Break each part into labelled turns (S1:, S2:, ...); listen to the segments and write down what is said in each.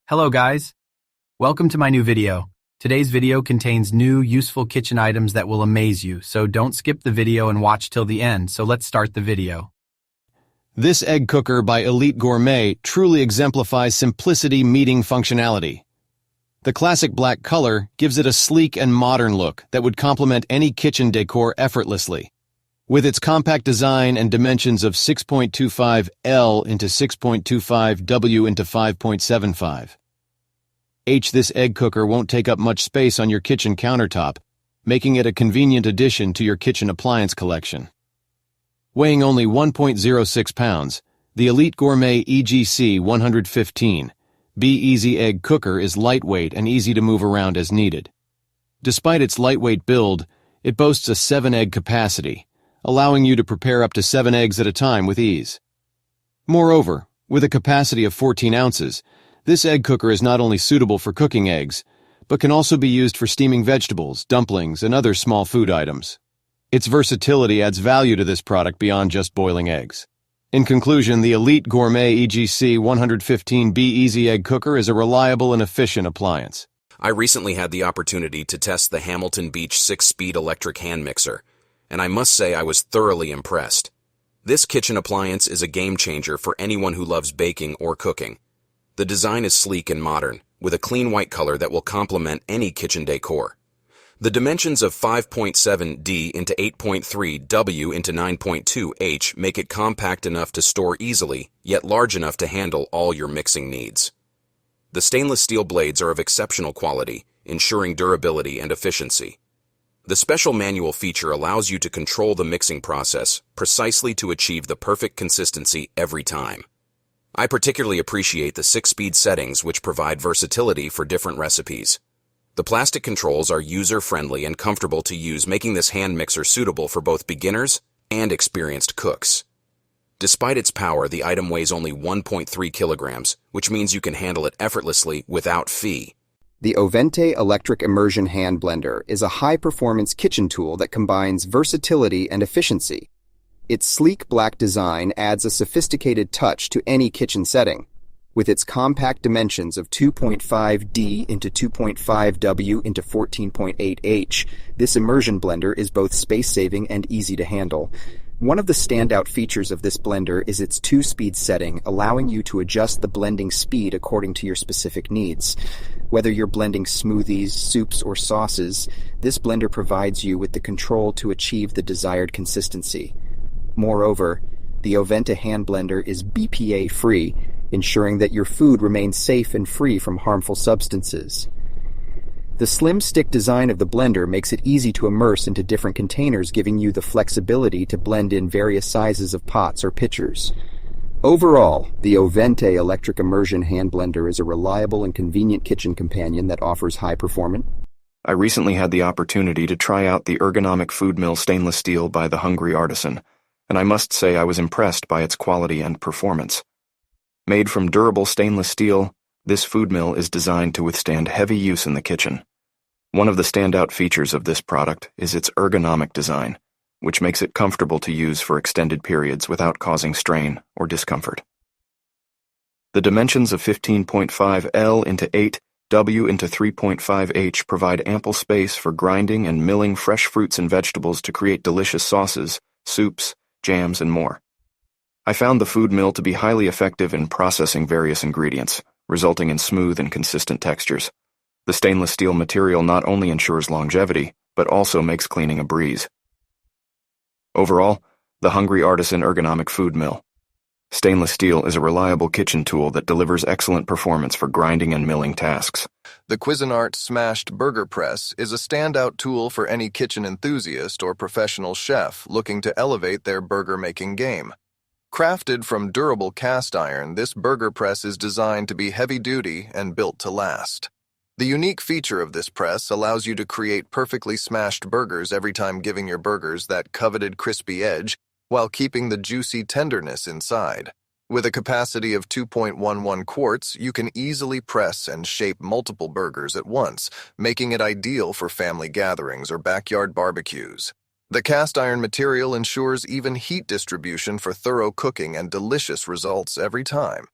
S1: Hello guys, welcome to my new video. Today's video contains new, useful kitchen items that will amaze you, so don't skip the video and watch till the end, so let's start the video.
S2: This egg cooker by Elite Gourmet truly exemplifies simplicity meeting functionality. The classic black color gives it a sleek and modern look that would complement any kitchen decor effortlessly. With its compact design and dimensions of 6.25 L into 6.25 W into 5.75 H, this egg cooker won't take up much space on your kitchen countertop, making it a convenient addition to your kitchen appliance collection. Weighing only 1.06 pounds, the Elite Gourmet EGC 115 Be Easy Egg Cooker is lightweight and easy to move around as needed. Despite its lightweight build, it boasts a 7-egg capacity, allowing you to prepare up to 7 eggs at a time with ease. Moreover, with a capacity of 14 ounces, this egg cooker is not only suitable for cooking eggs, but can also be used for steaming vegetables, dumplings, and other small food items. Its versatility adds value to this product beyond just boiling eggs. In conclusion, the Elite Gourmet EGC 115 Be Easy Egg Cooker is a reliable and efficient appliance.
S3: I recently had the opportunity to test the Hamilton Beach 6-speed electric hand mixer, and I must say I was thoroughly impressed. This kitchen appliance is a game changer for anyone who loves baking or cooking. The design is sleek and modern, with a clean white color that will complement any kitchen decor. The dimensions of 5.7 D into 8.3 W into 9.2 H make it compact enough to store easily, yet large enough to handle all your mixing needs. The stainless steel blades are of exceptional quality, ensuring durability and efficiency. The special manual feature allows you to control the mixing process precisely to achieve the perfect consistency every time. I particularly appreciate the 6-speed settings, which provide versatility for different recipes. The plastic controls are user-friendly and comfortable to use, making this hand mixer suitable for both beginners and experienced cooks. Despite its power, the item weighs only 1.3 kilograms, which means you can handle it effortlessly without fee.
S4: The Ovente Electric Immersion Hand Blender is a high-performance kitchen tool that combines versatility and efficiency. Its sleek black design adds a sophisticated touch to any kitchen setting. With its compact dimensions of 2.5 D into 2.5 W into 14.8 H, this immersion blender is both space-saving and easy to handle. One of the standout features of this blender is its 2-speed setting, allowing you to adjust the blending speed according to your specific needs. Whether you're blending smoothies, soups, or sauces, this blender provides you with the control to achieve the desired consistency. Moreover, the Ovente hand blender is BPA-free, ensuring that your food remains safe and free from harmful substances. The slim stick design of the blender makes it easy to immerse into different containers, giving you the flexibility to blend in various sizes of pots or pitchers. Overall, the Ovente Electric Immersion Hand Blender is a reliable and convenient kitchen companion that offers high performance.
S5: I recently had the opportunity to try out the ergonomic food mill stainless steel by the Hungry Artisan, and I must say I was impressed by its quality and performance. Made from durable stainless steel, this food mill is designed to withstand heavy use in the kitchen. One of the standout features of this product is its ergonomic design, which makes it comfortable to use for extended periods without causing strain or discomfort. The dimensions of 15.5 L into 8 W into 3.5 H provide ample space for grinding and milling fresh fruits and vegetables to create delicious sauces, soups, jams, and more. I found the food mill to be highly effective in processing various ingredients, resulting in smooth and consistent textures. The stainless steel material not only ensures longevity, but also makes cleaning a breeze. Overall, the Hungry Artisan Ergonomic Food Mill. Stainless steel is a reliable kitchen tool that delivers excellent performance for grinding and milling tasks.
S6: The Cuisinart Smashed Burger Press is a standout tool for any kitchen enthusiast or professional chef looking to elevate their burger-making game. Crafted from durable cast iron, this burger press is designed to be heavy-duty and built to last. The unique feature of this press allows you to create perfectly smashed burgers every time, giving your burgers that coveted crispy edge while keeping the juicy tenderness inside. With a capacity of 2.11 quarts, you can easily press and shape multiple burgers at once, making it ideal for family gatherings or backyard barbecues. The cast iron material ensures even heat distribution for thorough cooking and delicious results every time.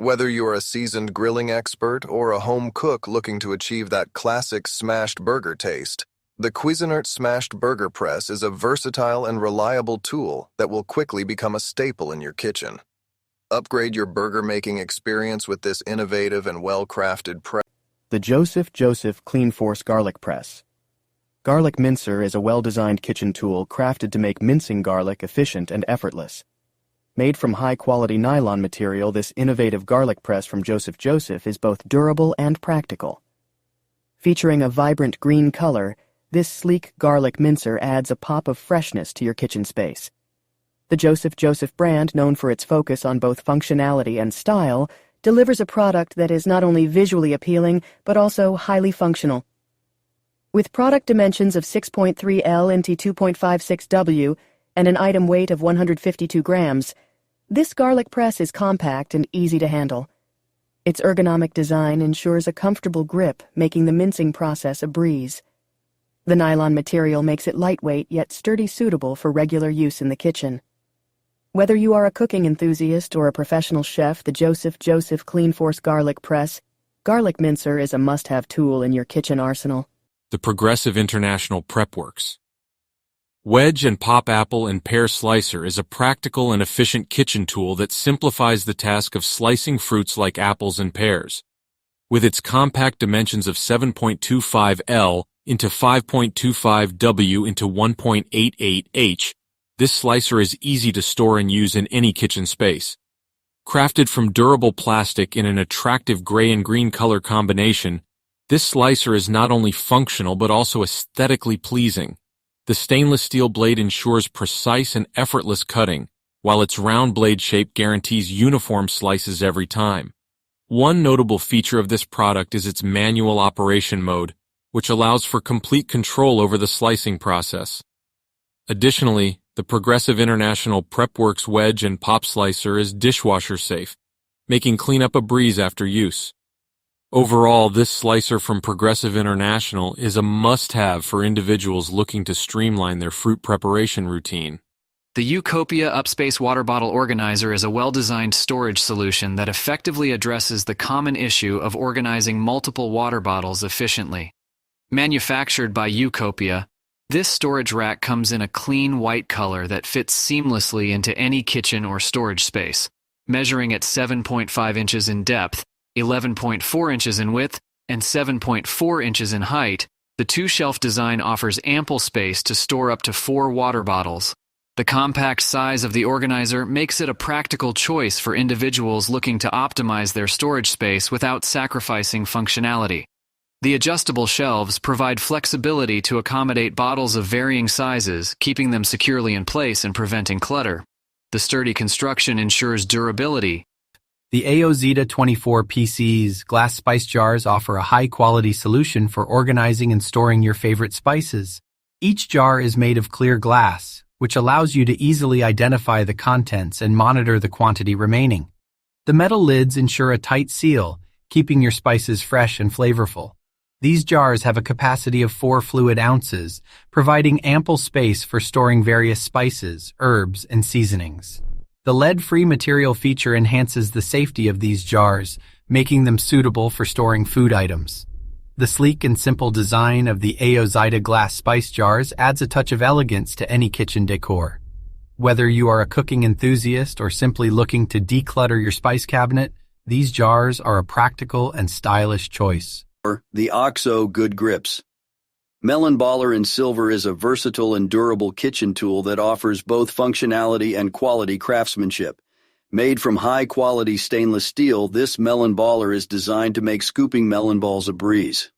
S6: Whether you're a seasoned grilling expert or a home cook looking to achieve that classic smashed burger taste, the Cuisinart Smashed Burger Press is a versatile and reliable tool that will quickly become a staple in your kitchen. Upgrade your burger-making experience with this innovative and well-crafted press.
S7: The Joseph Clean Force Garlic Press. Garlic Mincer is a well-designed kitchen tool crafted to make mincing garlic efficient and effortless. Made from high-quality nylon material, this innovative garlic press from Joseph is both durable and practical. Featuring a vibrant green color, this sleek garlic mincer adds a pop of freshness to your kitchen space. The Joseph brand, known for its focus on both functionality and style, delivers a product that is not only visually appealing, but also highly functional. With product dimensions of 6.3 L into 2.56 W and an item weight of 152 grams, this garlic press is compact and easy to handle. Its ergonomic design ensures a comfortable grip, making the mincing process a breeze. The nylon material makes it lightweight yet sturdy, suitable for regular use in the kitchen. Whether you are a cooking enthusiast or a professional chef, the Joseph Clean Force Garlic Garlic Mincer is a must-have tool in your kitchen arsenal.
S8: The Progressive International PrepWorks. Wedge and Pop Apple and Pear Slicer is a practical and efficient kitchen tool that simplifies the task of slicing fruits like apples and pears. With its compact dimensions of 7.25 L into 5.25 W into 1.88 H, this slicer is easy to store and use in any kitchen space. Crafted from durable plastic in an attractive gray and green color combination, this slicer is not only functional but also aesthetically pleasing. The stainless steel blade ensures precise and effortless cutting, while its round blade shape guarantees uniform slices every time. One notable feature of this product is its manual operation mode, which allows for complete control over the slicing process. Additionally, the Progressive International PrepWorks Wedge and Pop Slicer is dishwasher safe, making cleanup a breeze after use. Overall, this slicer from Progressive International is a must-have for individuals looking to streamline their fruit preparation routine.
S9: The Eucopia Upspace Water Bottle Organizer is a well-designed storage solution that effectively addresses the common issue of organizing multiple water bottles efficiently. Manufactured by Eucopia, this storage rack comes in a clean white color that fits seamlessly into any kitchen or storage space. Measuring at 7.5 inches in depth, 11.4 inches in width, and 7.4 inches in height, the two-shelf design offers ample space to store up to 4 water bottles. The compact size of the organizer makes it a practical choice for individuals looking to optimize their storage space without sacrificing functionality. The adjustable shelves provide flexibility to accommodate bottles of varying sizes, keeping them securely in place and preventing clutter. The sturdy construction ensures durability.
S1: The AOZeta 24 PC's glass spice jars offer a high-quality solution for organizing and storing your favorite spices. Each jar is made of clear glass, which allows you to easily identify the contents and monitor the quantity remaining. The metal lids ensure a tight seal, keeping your spices fresh and flavorful. These jars have a capacity of 4 fluid ounces, providing ample space for storing various spices, herbs, and seasonings. The lead-free material feature enhances the safety of these jars, making them suitable for storing food items. The sleek and simple design of the AOZeta glass spice jars adds a touch of elegance to any kitchen decor. Whether you are a cooking enthusiast or simply looking to declutter your spice cabinet, these jars are a practical and stylish choice.
S10: The OXO Good Grips. Melon Baller in Silver is a versatile and durable kitchen tool that offers both functionality and quality craftsmanship. Made from high-quality stainless steel, this melon baller is designed to make scooping melon balls a breeze.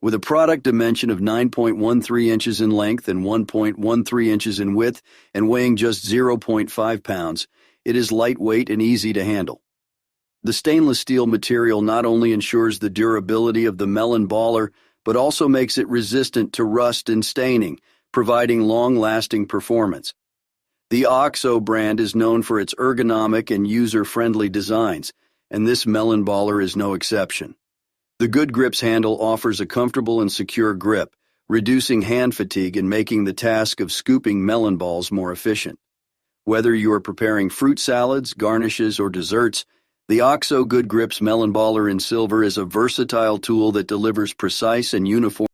S10: With a product dimension of 9.13 inches in length and 1.13 inches in width and weighing just 0.5 pounds, it is lightweight and easy to handle. The stainless steel material not only ensures the durability of the melon baller, but also makes it resistant to rust and staining, providing long-lasting performance. The OXO brand is known for its ergonomic and user-friendly designs, and this melon baller is no exception. The Good Grips handle offers a comfortable and secure grip, reducing hand fatigue and making the task of scooping melon balls more efficient. Whether you are preparing fruit salads, garnishes, or desserts, The OXO Good Grips Melon Baller in Silver is a versatile tool that delivers precise and uniform